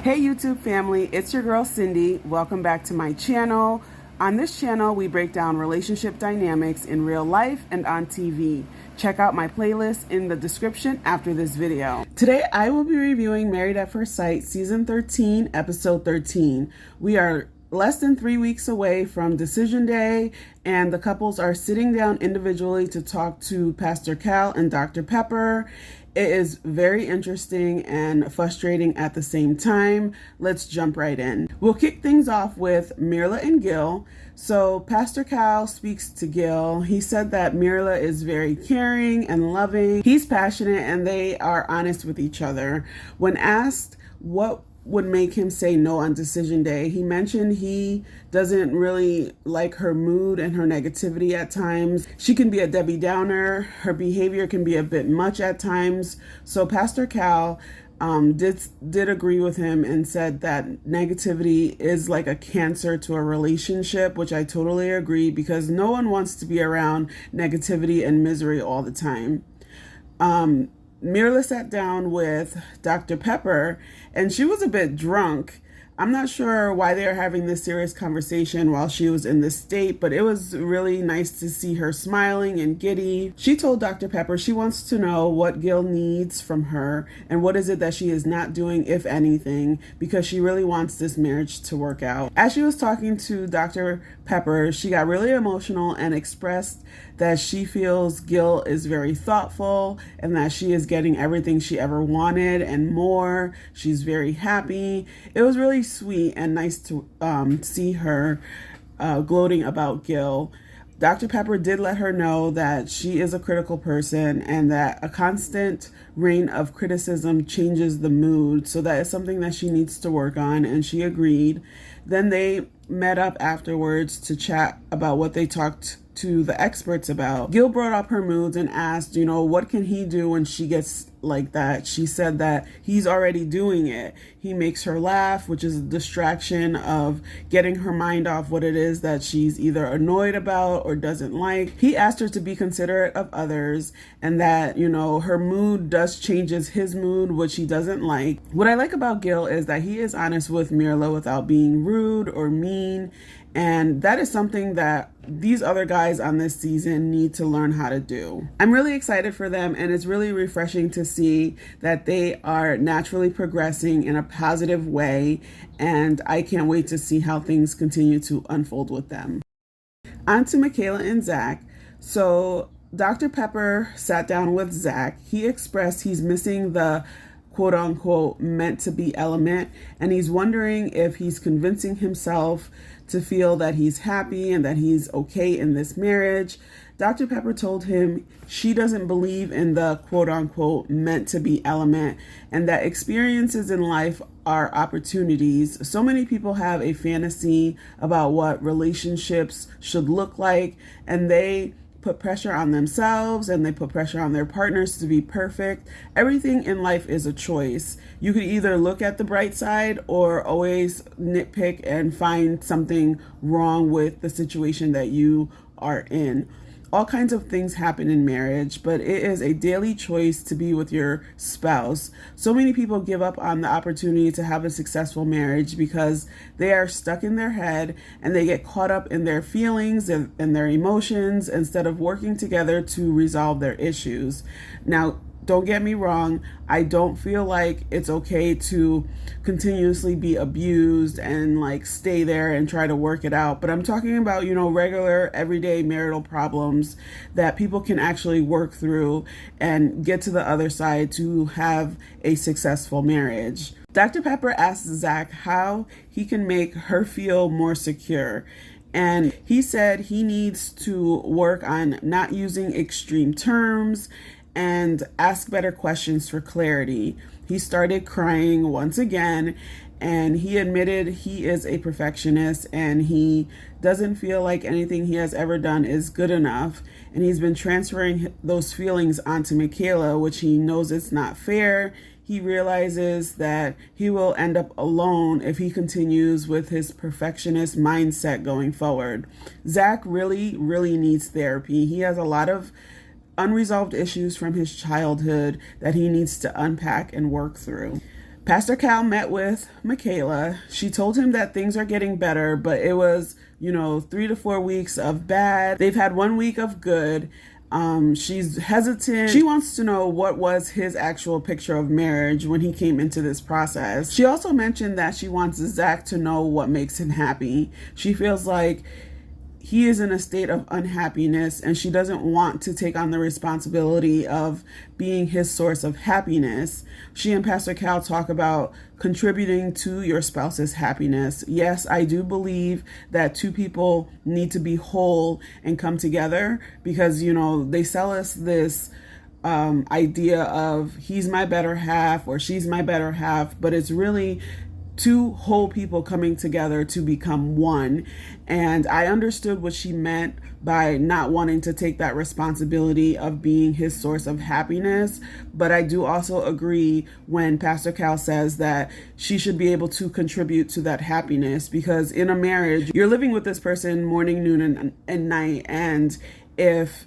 Hey YouTube family, it's your girl Cindy. Welcome back to my channel. On this channel, we break down relationship dynamics in real life and on TV. Check out my playlist in the description after this video. Today, I will be reviewing Married at First Sight Season 13, Episode 13. We are less than 3 weeks away from Decision Day, and the couples are sitting down individually to talk to Pastor Cal and Dr. Pepper. It is very interesting and frustrating at the same time. Let's jump right in. We'll kick things off with Mirla and Gil. So Pastor Cal speaks to Gil. He said that Mirla is very caring and loving. He's passionate and they are honest with each other. When asked what would make him say no on Decision Day, he mentioned he doesn't really like her mood and her negativity at times. She can be a Debbie Downer. Her behavior can be a bit much at times. So Pastor Cal did agree with him and said that negativity is like a cancer to a relationship, which I totally agree, because no one wants to be around negativity and misery all the time. Mirla sat down with Dr. Pepper and she was a bit drunk. I'm not sure why they are having this serious conversation while she was in this state, but it was really nice to see her smiling and giddy. She told Dr. Pepper she wants to know what Gil needs from her and what is it that she is not doing, if anything, because she really wants this marriage to work out. As she was talking to Dr. Pepper, she got really emotional and expressed that she feels Gil is very thoughtful and that she is getting everything she ever wanted and more. She's very happy. It was really sweet and nice to see her gloating about Gil. Dr. Pepper did let her know that she is a critical person and that a constant rain of criticism changes the mood. So that is something that she needs to work on, and she agreed. Then they met up afterwards to chat about what they talked to the experts about. Gil brought up her moods and asked, what can he do when she gets like that? She said that he's already doing it. He makes her laugh, which is a distraction of getting her mind off what it is that she's either annoyed about or doesn't like. He asked her to be considerate of others and that, her mood does changes his mood, which he doesn't like. What I like about Gil is that he is honest with Mirla without being rude or mean. And that is something that these other guys on this season need to learn how to do. I'm really excited for them, and it's really refreshing to see that they are naturally progressing in a positive way, and I can't wait to see how things continue to unfold with them. On to Michaela and Zach. So Dr. Pepper sat down with Zach. He expressed he's missing the quote-unquote meant to be element, and he's wondering if he's convincing himself to feel that he's happy and that he's okay in this marriage. Dr. Pepper told him she doesn't believe in the quote-unquote meant to be element and that experiences in life are opportunities. So many people have a fantasy about what relationships should look like, and they put pressure on themselves and they put pressure on their partners to be perfect. Everything in life is a choice. You could either look at the bright side or always nitpick and find something wrong with the situation that you are in. All kinds of things happen in marriage, but it is a daily choice to be with your spouse. So many people give up on the opportunity to have a successful marriage because they are stuck in their head and they get caught up in their feelings and their emotions instead of working together to resolve their issues. Now, don't get me wrong, I don't feel like it's okay to continuously be abused and stay there and try to work it out. But I'm talking about, regular everyday marital problems that people can actually work through and get to the other side to have a successful marriage. Dr. Pepper asked Zach how he can make her feel more secure. And he said he needs to work on not using extreme terms and ask better questions for clarity. He started crying once again, and he admitted he is a perfectionist and he doesn't feel like anything he has ever done is good enough. And he's been transferring those feelings onto Michaela, which he knows it's not fair. He realizes that he will end up alone if he continues with his perfectionist mindset going forward. Zach really needs therapy. He has a lot of unresolved issues from his childhood that he needs to unpack and work through. Pastor Cal met with Michaela. She told him that things are getting better, but it was, 3 to 4 weeks of bad. They've had 1 week of good. She's hesitant. She wants to know what was his actual picture of marriage when he came into this process. She also mentioned that she wants Zach to know what makes him happy. She feels like he is in a state of unhappiness and she doesn't want to take on the responsibility of being his source of happiness. She and Pastor Cal talk about contributing to your spouse's happiness. Yes, I do believe that two people need to be whole and come together because, they sell us this idea of he's my better half or she's my better half, but it's really two whole people coming together to become one. And I understood what she meant by not wanting to take that responsibility of being his source of happiness. But I do also agree when Pastor Cal says that she should be able to contribute to that happiness, because in a marriage, you're living with this person morning, noon, and night. And if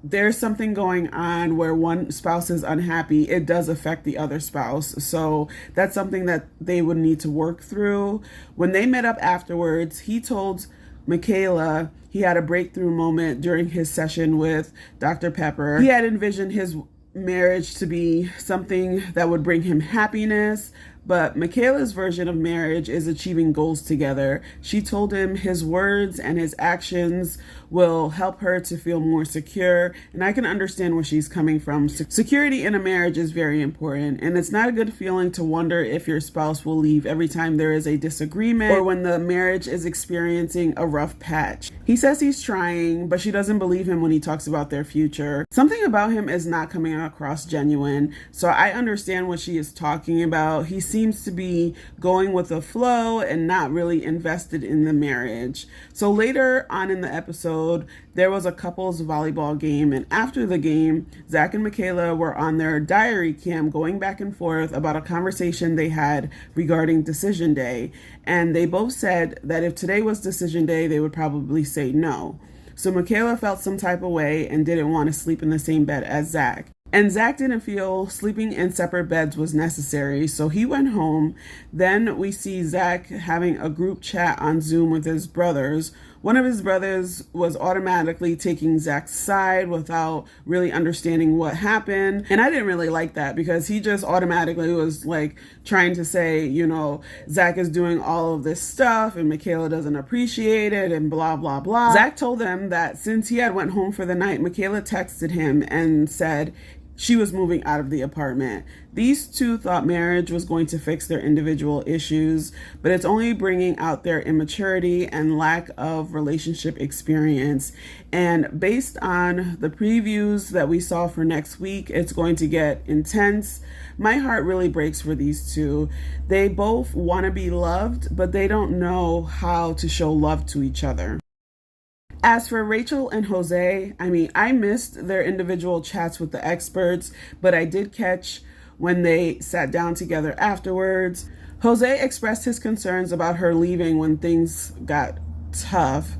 there's something going on where one spouse is unhappy, it does affect the other spouse. So that's something that they would need to work through. When they met up afterwards, he told Michaela he had a breakthrough moment during his session with Dr. Pepper. He had envisioned his marriage to be something that would bring him happiness, but Michaela's version of marriage is achieving goals together. She told him his words and his actions will help her to feel more secure, and I can understand where she's coming from. Security in a marriage is very important, and it's not a good feeling to wonder if your spouse will leave every time there is a disagreement or when the marriage is experiencing a rough patch. He says he's trying, but she doesn't believe him when he talks about their future. Something about him is not coming across genuine, so I understand what she is talking about. He seems to be going with the flow and not really invested in the marriage. So later on in the episode, there was a couples volleyball game, and after the game, Zach and Michaela were on their diary cam going back and forth about a conversation they had regarding decision day, and they both said that if today was decision day, they would probably say no. So Michaela felt some type of way and didn't want to sleep in the same bed as Zach. And Zach didn't feel sleeping in separate beds was necessary, so he went home. Then we see Zach having a group chat on Zoom with his brothers. One of his brothers was automatically taking Zach's side without really understanding what happened. And I didn't really like that because he just automatically was like trying to say, Zach is doing all of this stuff and Michaela doesn't appreciate it and blah, blah, blah. Zach told them that since he had went home for the night, Michaela texted him and said she was moving out of the apartment. These two thought marriage was going to fix their individual issues, but it's only bringing out their immaturity and lack of relationship experience. And based on the previews that we saw for next week, it's going to get intense. My heart really breaks for these two. They both want to be loved, but they don't know how to show love to each other. As for Rachel and Jose, I missed their individual chats with the experts, but I did catch when they sat down together afterwards. Jose expressed his concerns about her leaving when things got tough,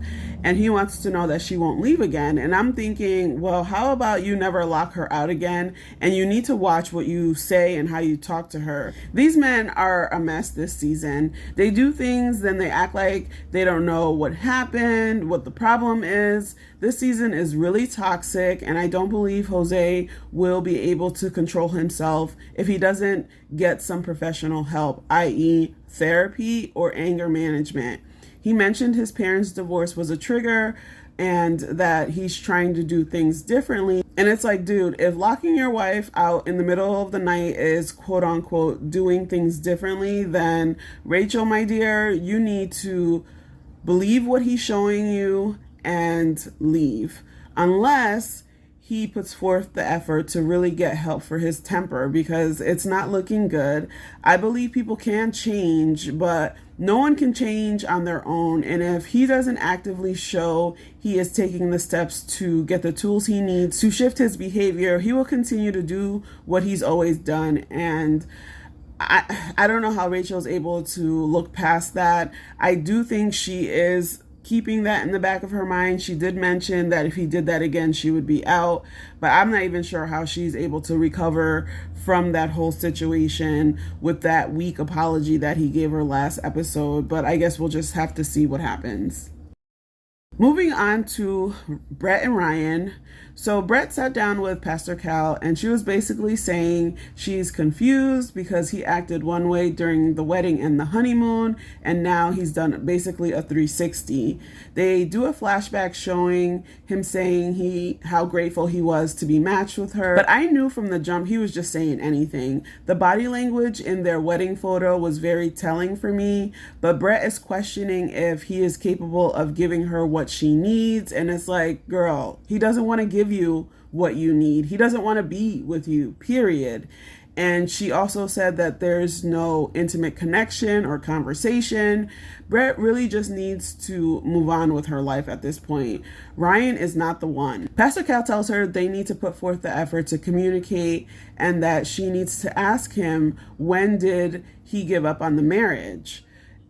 and he wants to know that she won't leave again. And I'm thinking, well, how about you never lock her out again, and you need to watch what you say and how you talk to her. These men are a mess this season. They do things, then they act like they don't know what happened, what the problem is. This season is really toxic, and I don't believe Jose will be able to control himself if he doesn't get some professional help, i.e. therapy or anger management. He mentioned his parents' divorce was a trigger and that he's trying to do things differently. And it's like, dude, if locking your wife out in the middle of the night is quote unquote doing things differently, then Rachel, my dear, you need to believe what he's showing you and leave. Unless he puts forth the effort to really get help for his temper, because it's not looking good. I believe people can change, but no one can change on their own. And if he doesn't actively show he is taking the steps to get the tools he needs to shift his behavior, he will continue to do what he's always done. And I don't know how Rachel's able to look past that. I do think she is keeping that in the back of her mind. She did mention that if he did that again, she would be out, but I'm not even sure how she's able to recover from that whole situation with that weak apology that he gave her last episode, but I guess we'll just have to see what happens. Moving on to Brett and Ryan. So Brett sat down with Pastor Cal and she was basically saying she's confused because he acted one way during the wedding and the honeymoon, and now he's done basically a 360. They do a flashback showing him saying how grateful he was to be matched with her, but I knew from the jump he was just saying anything. The body language in their wedding photo was very telling for me, but Brett is questioning if he is capable of giving her what she needs, and it's like, girl, he doesn't want to give you what you need. He doesn't want to be with you, period. And she also said that there's no intimate connection or conversation. Brett really just needs to move on with her life at this point. Ryan is not the one. Pastor Cal tells her they need to put forth the effort to communicate and that she needs to ask him, when did he give up on the marriage?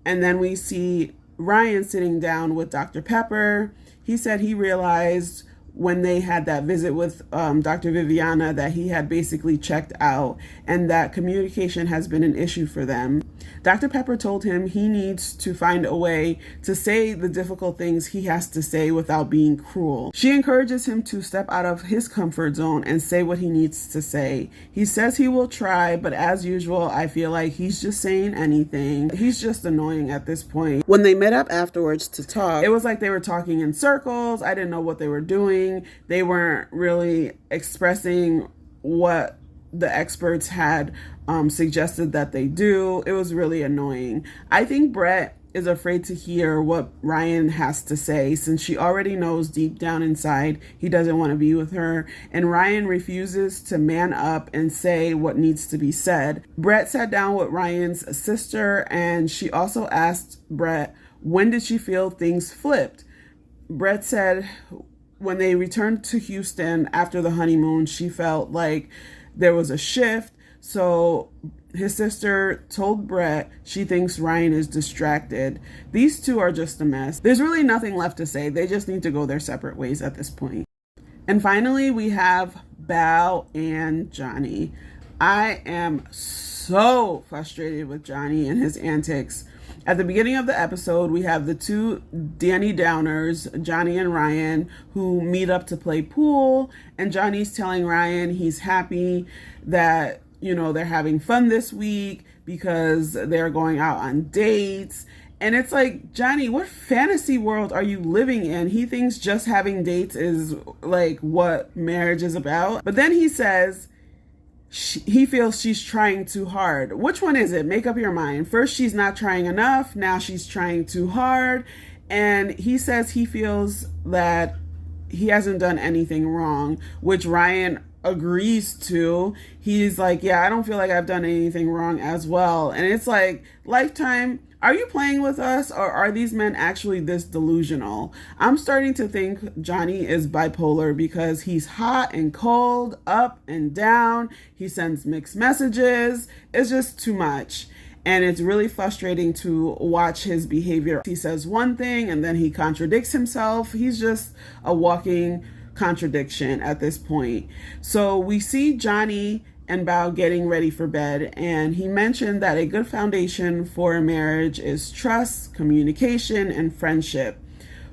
And then we see Ryan sitting down with Dr. Pepper. He said he realized when they had that visit with Dr. Viviana that he had basically checked out and that communication has been an issue for them. Dr. Pepper told him he needs to find a way to say the difficult things he has to say without being cruel. She encourages him to step out of his comfort zone and say what he needs to say. He says he will try, but as usual, I feel like he's just saying anything. He's just annoying at this point. When they met up afterwards to talk, it was like they were talking in circles. I didn't know what they were doing. They weren't really expressing what the experts had suggested that they do. It was really annoying. I think Brett is afraid to hear what Ryan has to say since she already knows deep down inside he doesn't want to be with her, and Ryan refuses to man up and say what needs to be said. Brett sat down with Ryan's sister and she also asked Brett, when did she feel things flipped? Brett said when they returned to Houston after the honeymoon, she felt like there was a shift. So his sister told Brett she thinks Ryan is distracted. These two are just a mess. There's really nothing left to say. They just need to go their separate ways at this point. And finally, we have Bao and Johnny. I am so frustrated with Johnny and his antics. At the beginning of the episode, we have the two Danny Downers, Johnny and Ryan, who meet up to play pool. And Johnny's telling Ryan he's happy that, they're having fun this week because they're going out on dates. And it's like, Johnny, what fantasy world are you living in? He thinks just having dates is like what marriage is about. But then he says he feels she's trying too hard. Which one is it? Make up your mind. First, she's not trying enough. Now she's trying too hard. And he says he feels that he hasn't done anything wrong, which Ryan agrees to. He's like, yeah, I don't feel like I've done anything wrong as well. And it's like, Lifetime, are you playing with us, or are these men actually this delusional? I'm starting to think Johnny is bipolar because he's hot and cold, up and down. He sends mixed messages. It's just too much. And it's really frustrating to watch his behavior. He says one thing and then he contradicts himself. He's just a walking contradiction at this point. So we see Johnny and Bao getting ready for bed, and he mentioned that a good foundation for a marriage is trust, communication, and friendship.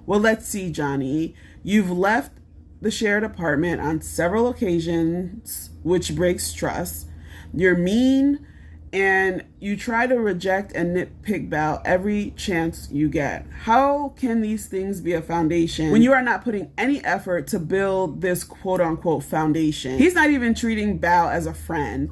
Well, let's see, Johnny. You've left the shared apartment on several occasions, which breaks trust. You're mean, and you try to reject and nitpick Bao every chance you get. How can these things be a foundation when you are not putting any effort to build this quote-unquote foundation? He's not even treating Bao as a friend.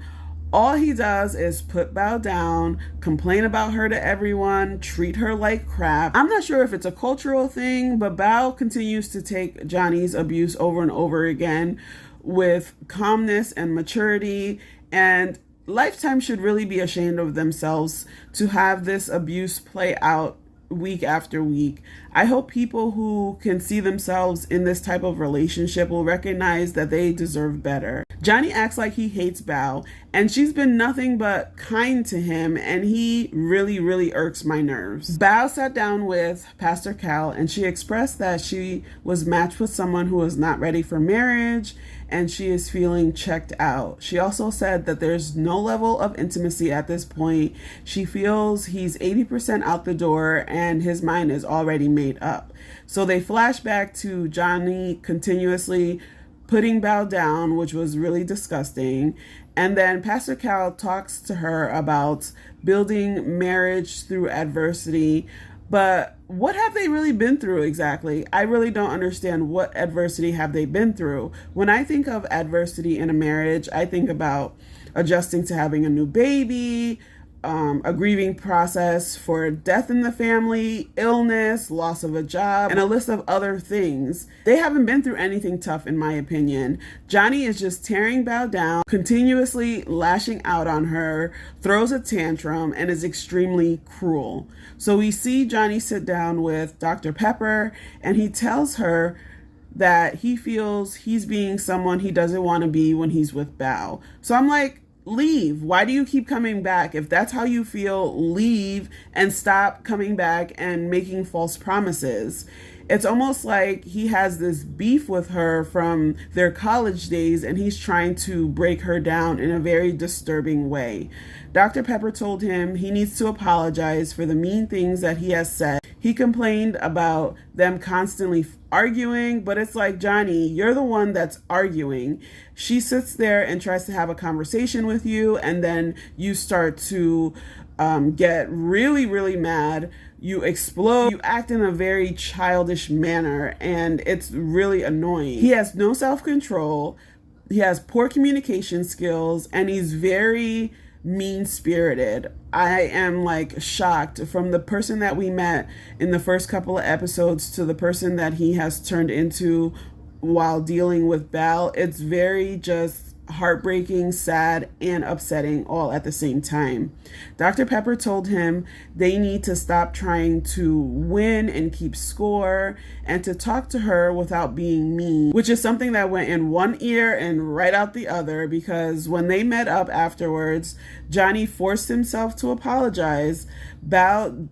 All he does is put Bao down, complain about her to everyone, treat her like crap. I'm not sure if it's a cultural thing, but Bao continues to take Johnny's abuse over and over again with calmness and maturity, and Lifetime should really be ashamed of themselves to have this abuse play out week after week. I hope people who can see themselves in this type of relationship will recognize that they deserve better. Johnny acts like he hates Bao, and she's been nothing but kind to him, and he really irks my nerves. Bao sat down with Pastor Cal, and she expressed that she was matched with someone who was not ready for marriage, and she is feeling checked out. She also said that there's no level of intimacy at this point. She feels he's 80% out the door and his mind is already made up. So they flash back to Johnny continuously putting Bao down, which was really disgusting. And then Pastor Cal talks to her about building marriage through adversity. But what have they really been through exactly? I really don't understand what adversity have they been through. When I think of adversity in a marriage, I think about adjusting to having a new baby, a grieving process for death in the family, illness, loss of a job, and a list of other things. They haven't been through anything tough, in my opinion. Johnny is just tearing Bao down, continuously lashing out on her, throws a tantrum, and is extremely cruel. So we see Johnny sit down with Dr. Pepper, and he tells her that he feels he's being someone he doesn't want to be when he's with Bao. So I'm like, leave. Why do you keep coming back? If that's how you feel, leave and stop coming back and making false promises. It's almost like he has this beef with her from their college days, and he's trying to break her down in a very disturbing way. Dr. Pepper told him he needs to apologize for the mean things that he has said. He complained about them constantly arguing, but it's like, Johnny, you're the one that's arguing. She sits there and tries to have a conversation with you, and then you start to get really mad. You explode. You act in a very childish manner, and it's really annoying. He has no self-control. He has poor communication skills, and he's very mean-spirited. I am like shocked from the person that we met in the first couple of episodes to the person that he has turned into while dealing with Bao. It's very just heartbreaking, sad, and upsetting all at the same time. Dr. Pepper told him they need to stop trying to win and keep score and to talk to her without being mean, which is something that went in one ear and right out the other, because when they met up afterwards, Johnny forced himself to apologize. Bao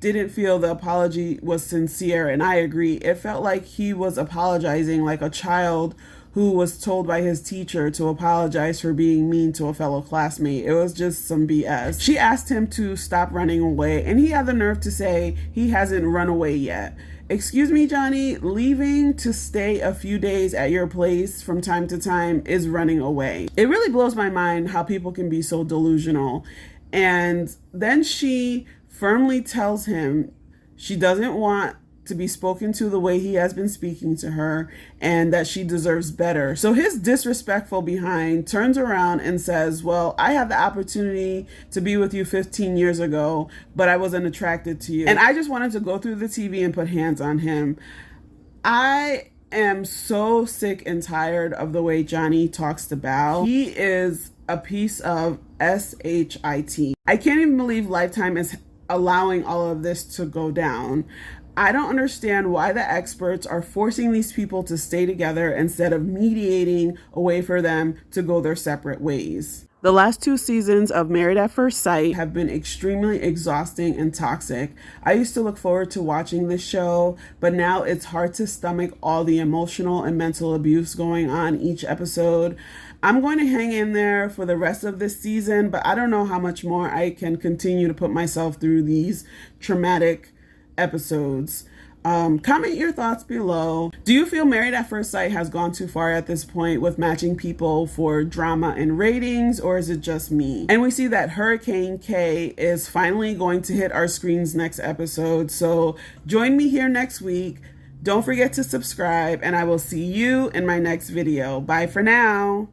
didn't feel the apology was sincere, and I agree. It felt like he was apologizing like a child who was told by his teacher to apologize for being mean to a fellow classmate. It was just some BS. She asked him to stop running away, and he had the nerve to say he hasn't run away yet. Excuse me, Johnny, leaving to stay a few days at your place from time to time is running away. It really blows my mind how people can be so delusional. And then she firmly tells him she doesn't want to be spoken to the way he has been speaking to her, and that she deserves better. So his disrespectful behind turns around and says, well, I had the opportunity to be with you 15 years ago, but I wasn't attracted to you. And I just wanted to go through the TV and put hands on him. I am so sick and tired of the way Johnny talks to Bao. He is a piece of shit. I can't even believe Lifetime is allowing all of this to go down. I don't understand why the experts are forcing these people to stay together instead of mediating a way for them to go their separate ways. The last 2 seasons of Married at First Sight have been extremely exhausting and toxic. I used to look forward to watching this show, but now it's hard to stomach all the emotional and mental abuse going on each episode. I'm going to hang in there for the rest of this season, but I don't know how much more I can continue to put myself through these traumatic episodes. Comment your thoughts below. Do you feel Married at First Sight has gone too far at this point with matching people for drama and ratings, or is it just me? And we see that Hurricane K is finally going to hit our screens next episode, so join me here next week. Don't forget to subscribe, and I will see you in my next video. Bye for now.